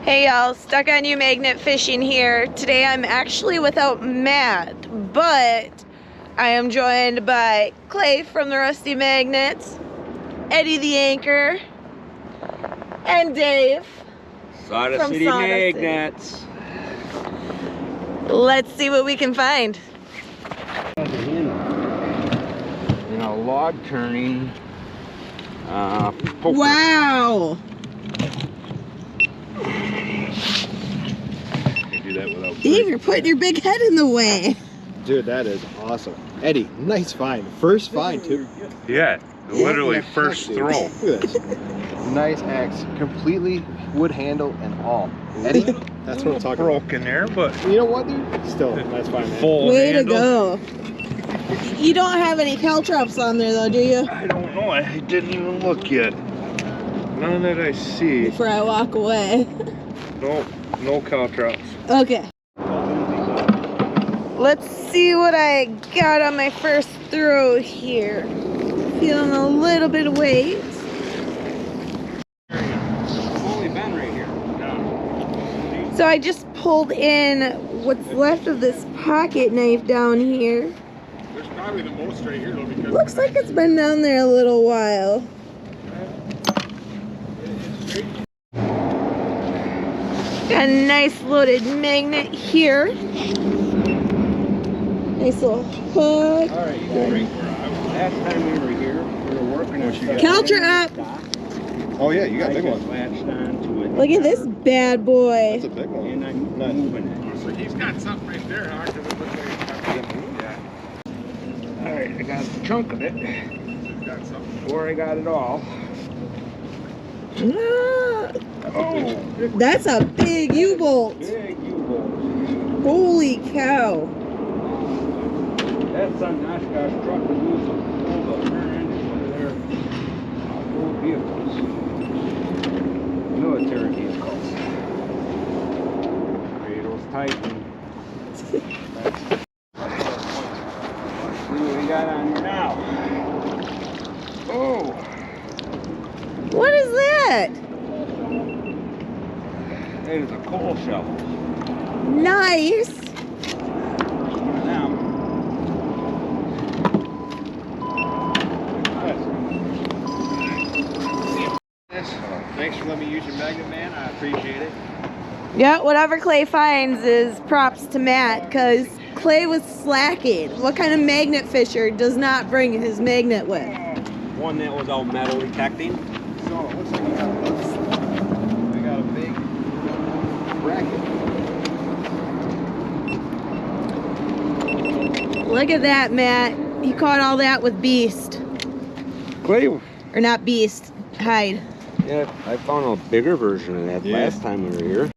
Hey y'all, stuck on you magnet fishing here. Today I'm actually without Matt, but I am joined by Clay from the Rusty Magnets, Eddie the Anchor, and Dave Sawdust from City Sawdust Magnets. City. Let's see what we can find. In a log turning poker. Wow! Do that without Dave, you're putting your big head in the way. Dude, that is awesome. Eddie, nice find. First find too. Yeah, literally Yeah, first dude. throw. Look at this. Nice axe, completely wood handle and all. Eddie, that's what I'm talking about. Broken there, but You know what, dude? Still, nice find, man. full Way to handle. go. You don't have any caltrops on there though, do you? I don't know. I didn't even look yet. None that I see. Before I walk away. No caltrops. Okay. Let's see what I got on my first throw here. Feeling a little bit of weight. Only been right here. So I just pulled in what's left of this pocket knife down here. There's probably the most right here though, because Looks like it's been down there a little while. Got a nice loaded magnet here. Nice little hook. Alright, you got right where I was. Last time we were here, we were working on stuff. Caltrop! oh yeah, you got a big one. Latched onto it. Look at this bad boy. That's a big one. And I'm Nice. moving it. So he's got something right there, huh? Because it looks like he's got something. Yeah. Alright, I got a chunk of it. He's got something. Before I got it all. Ah, Oh, that's a big U-bolt. big U-bolt. Holy cow. That's on Oshkosh truck we use to pull the rear engine of their old vehicles. Military vehicles. Cradles tighten. Let's see what we got on here now. Oh, What is that? it is a coal shovel. Nice. Now, Thanks for letting me use your magnet, man. I appreciate it. Yeah, whatever Clay finds is props to Matt, because Clay was slacking. What kind of magnet fisher does not bring his magnet with? one that was all metal detecting. So it looks like we got a big bracket. Look at that, Matt. He caught all that with beast. Clay. Or not beast, hide. Yeah, I found a bigger version of that Yeah. last time we were here.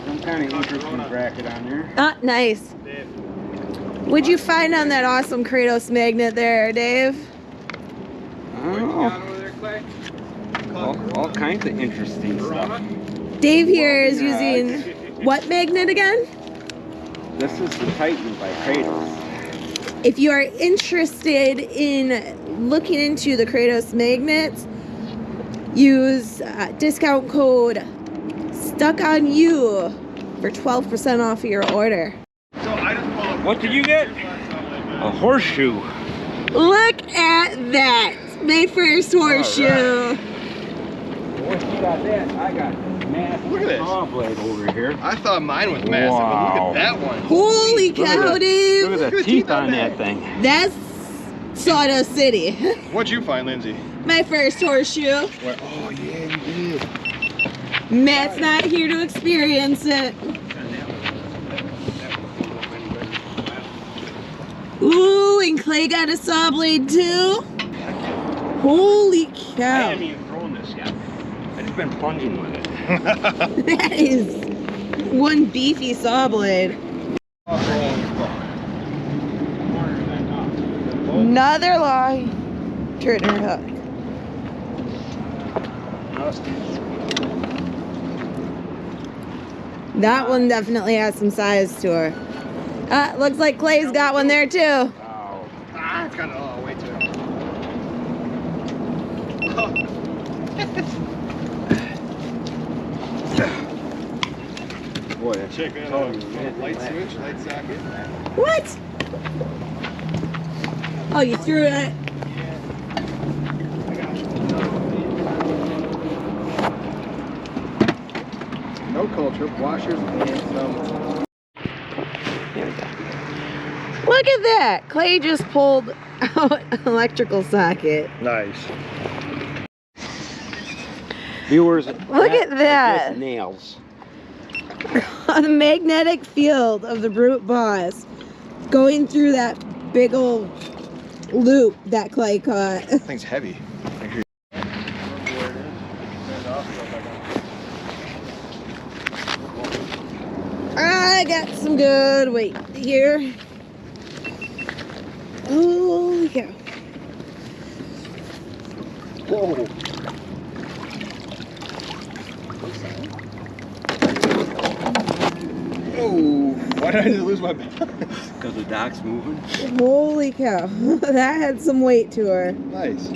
Some kind of interesting bracket on there. Ah, nice. What'd you find on that awesome Kratos magnet there, Dave? I don't know. All kinds of interesting stuff. Dave here is using what magnet again? This is the Titan by Kratos. If you are interested in looking into the Kratos magnets, use discount code STUCKONYOU for 12% off your order. What did you get? A horseshoe. Look at that! My first horseshoe. Once you got that, I got massive Look at this. Sawblade over here. I thought mine was massive, but Wow. look at that one. Holy Look at cow, the- Dave! Look at the teeth on that thing. That's Sawdust City. What'd you find, Lindsay? My first horseshoe. What? Oh yeah, you did. Matt's not here to experience it. Ooh, and Clay got a Sawblade too. Holy I cow. haven't even thrown this yet. I've just been plunging with it. That is one beefy Sawblade. Another long turner hook. That one definitely has some size to her. Looks like Clay's got one there too. Wow. Ah, it's kind of way too. Boy, that's Check that Oh, out. man. Light switch, light socket. What? Oh, you threw it. No culture, washers, and some. Here we go. Look at that. Clay just pulled out an electrical socket. Nice. Viewers, Look at that. just nails. On the magnetic field of the Brute Boss, going through that big old loop that Clay caught. That thing's heavy. I got some good weight here. Holy cow. Whoa. Oh, why did I just lose my balance? Because the dock's moving. Holy cow. That had some weight to her. Nice.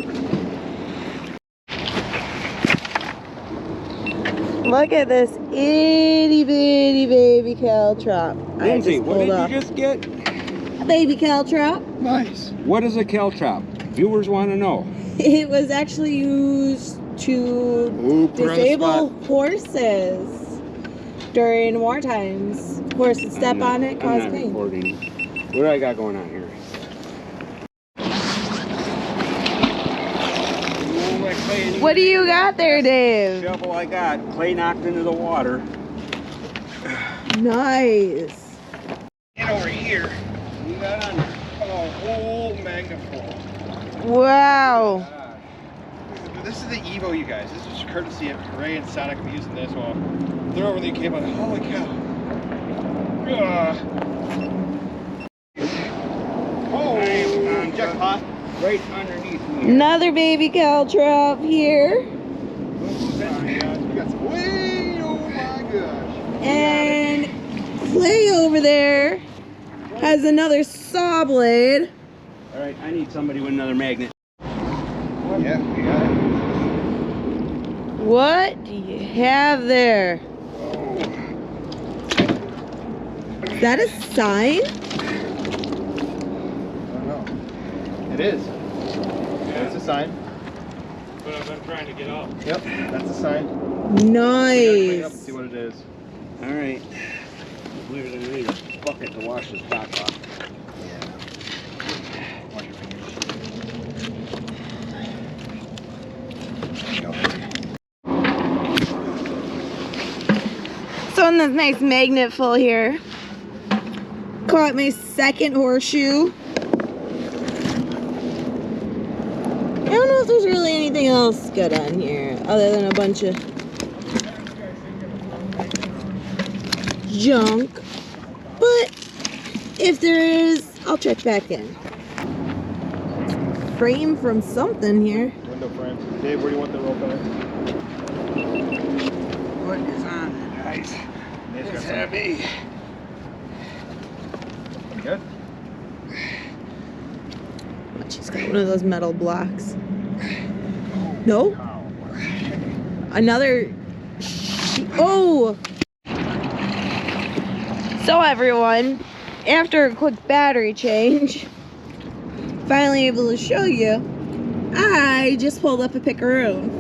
Look at this itty bitty baby caltrop. I Lindsay, just what pulled did off you just get? a baby caltrop. Nice. What is a caltrop? Viewers want to know. It was actually used to Ooh, put her on the disable spot. horses during war times. Horses step on it, I'm cause not pain. recording. What do I got going on here? What do you got there, Dave? Shovel I got. Clay knocked into the water. Nice. Get over here. You got on there. Oh, whole magnetful. Wow. This is the Evo, you guys. This is courtesy of Ray and Sonic. I'm using this while they're over the cable. Holy cow. Oh, jackpot. Right underneath me. Another baby caltrop here. You got some weight. Oh my gosh. And Clay over there has another Sawblade. All right, I need somebody with another magnet. Yeah, we got it. What do you have there? Is that a sign? I don't know. It is. It's a sign. But I've been trying to get out. Yep, that's a sign. We gotta clean it up and Nice. see what it is. All right. We're gonna need a bucket to wash this dock off. Yeah. Wash your fingers. So in this nice magnet full here, caught my second horseshoe. I don't know if there's really anything else good on here other than a bunch of junk. But if there is, I'll check back in. Frame from something here. Window frame. Dave, where do you want the rope at? What is on it, guys? It's heavy. Good. She's got one of those metal blocks. No? Another. Oh! So everyone, after a quick battery change, finally able to show you, I just pulled up a pickaroon.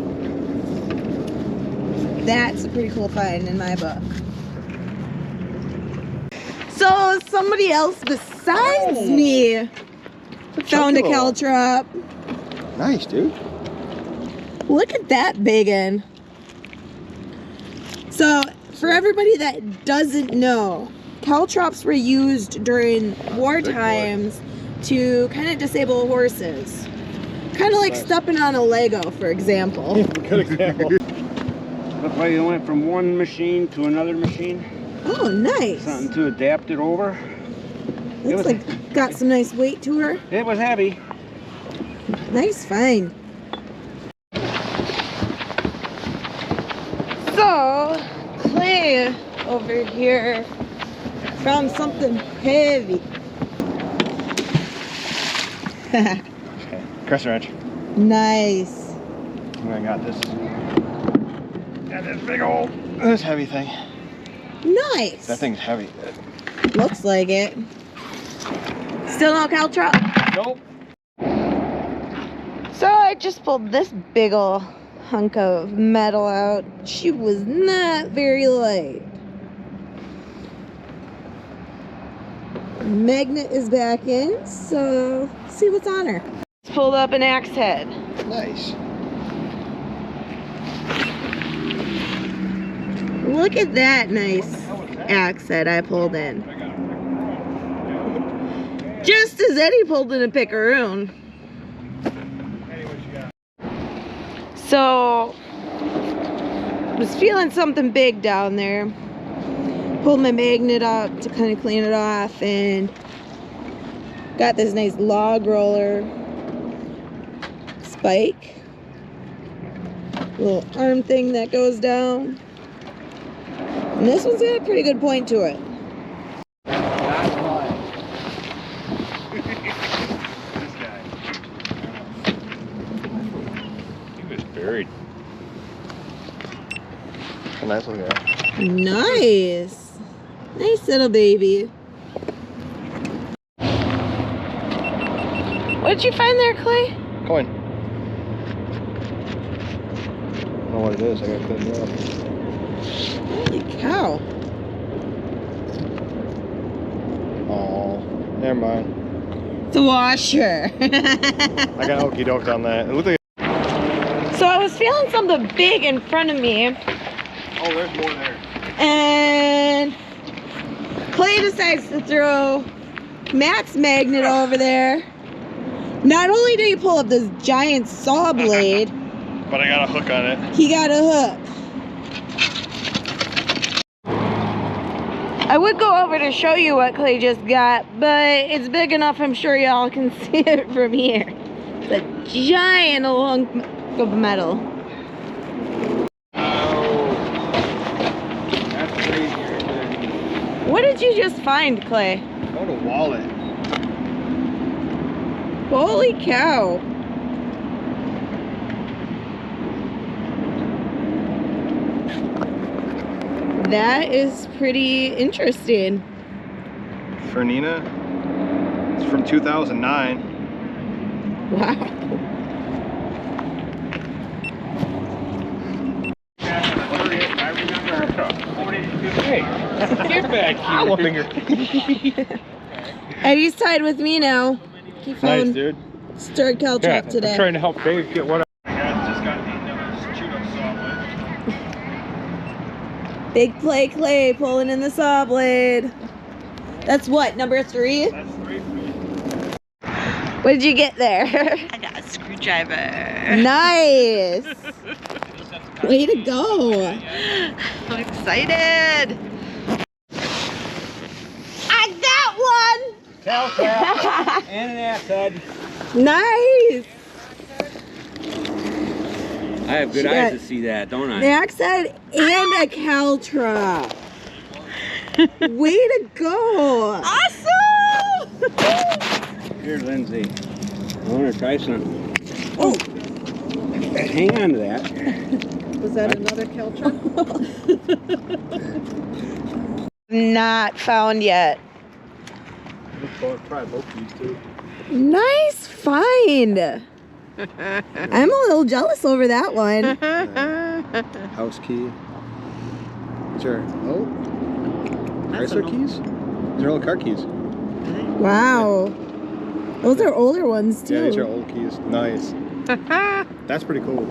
That's a pretty cool find in my book. So somebody else besides me found a caltrop. Nice, dude. Look at that big one. So, for everybody that doesn't know, caltrops were used during war times to kind of disable horses. Kind of like stepping on a Lego, for example. Good example. Looks like you went from one machine to another machine. Oh, nice. Something to adapt it over. Looks like got some nice weight to her. It was heavy. Nice find. So, Clay over here found something heavy. Crescent wrench. Nice. I got this. Got this big old, this heavy thing. Nice. That thing's heavy. Looks like it. Still no Caltra? Nope. So I just pulled this big ol' hunk of metal out. She was not very light. Magnet is back in, so let's see what's on her. Pulled up an axe head. Nice. Look at that nice axe head I pulled in. Just as Eddie pulled in a picaroon. So, was feeling something big down there. Pulled my magnet up to kind of clean it off and got this nice log roller spike. Little arm thing that goes down. And this one's got a pretty good point to it. This guy. He was buried. A nice little guy. Nice. Nice little baby. What did you find there, Clay? Coin. I don't know what it is. I gotta clean it up. Holy cow. Oh, never mind. It's a washer. I got okie doked on that. It looked like. So I was feeling something big in front of me, Oh, there's more there. and Clay decides to throw Matt's magnet over there. Not only did he pull up this giant saw blade, But I got a hook on it. he got a hook. I would go over to show you what Clay just got, but it's big enough I'm sure y'all can see it from here. It's a giant hunk of metal. That's crazy right there. What did you just find, Clay? What a wallet. Holy cow. That is pretty interesting. For Nina, it's from 2009. Wow. I remember. Hey, get back here. One finger. Eddie's tied with me now. He Nice, found dude. stirred Caltrop today. I'm trying to help Dave get one. Just got the chewed up Sawblade. Big play Clay pulling in the saw blade. That's what, number 3? That's 3 for me. What did you get there? I got a screwdriver. Nice. Way to go. I'm excited. I got one. Caltrop and an axe head. Nice. I have good She eyes got to see that, don't An I? axe head and a Caltrop. Way to go. Awesome! Here, Lindsay. I want to try some. Oh, Hang on to that. was that another Caltrop? Not found yet. Try both these too. Nice find. I'm a little jealous over that one. House key. These are, oh, Chrysler keys? These are all car keys. Wow. Those are older ones too. Yeah, these are old keys. Nice. That's pretty cool.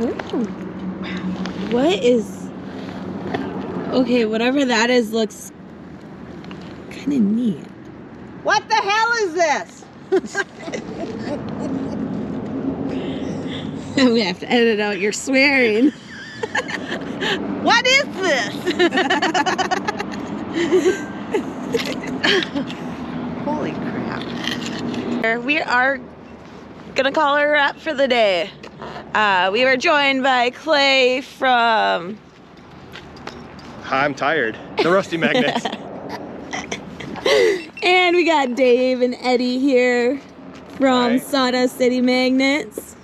Ooh. What is... Okay, whatever that is looks kind of neat. What the hell is this? I'm gonna have to edit out your swearing. What is this? Holy crap. We are gonna call her a wrap for the day. We were joined by Clay from... I'm tired. The Rusty Magnets. And we got Dave and Eddie here from Hi. Sawdust City Magnets.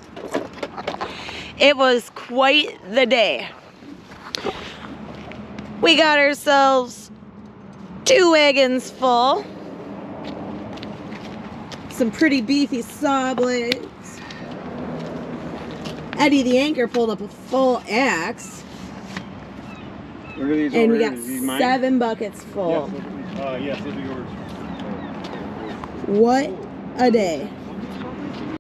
It was quite the day. We got ourselves 2 wagons full. Some pretty beefy Sawblades. Eddie the anchor pulled up a full axe. Look at these And over we here. got Is these mine? 7 buckets full. Yes, those are yours. What a day.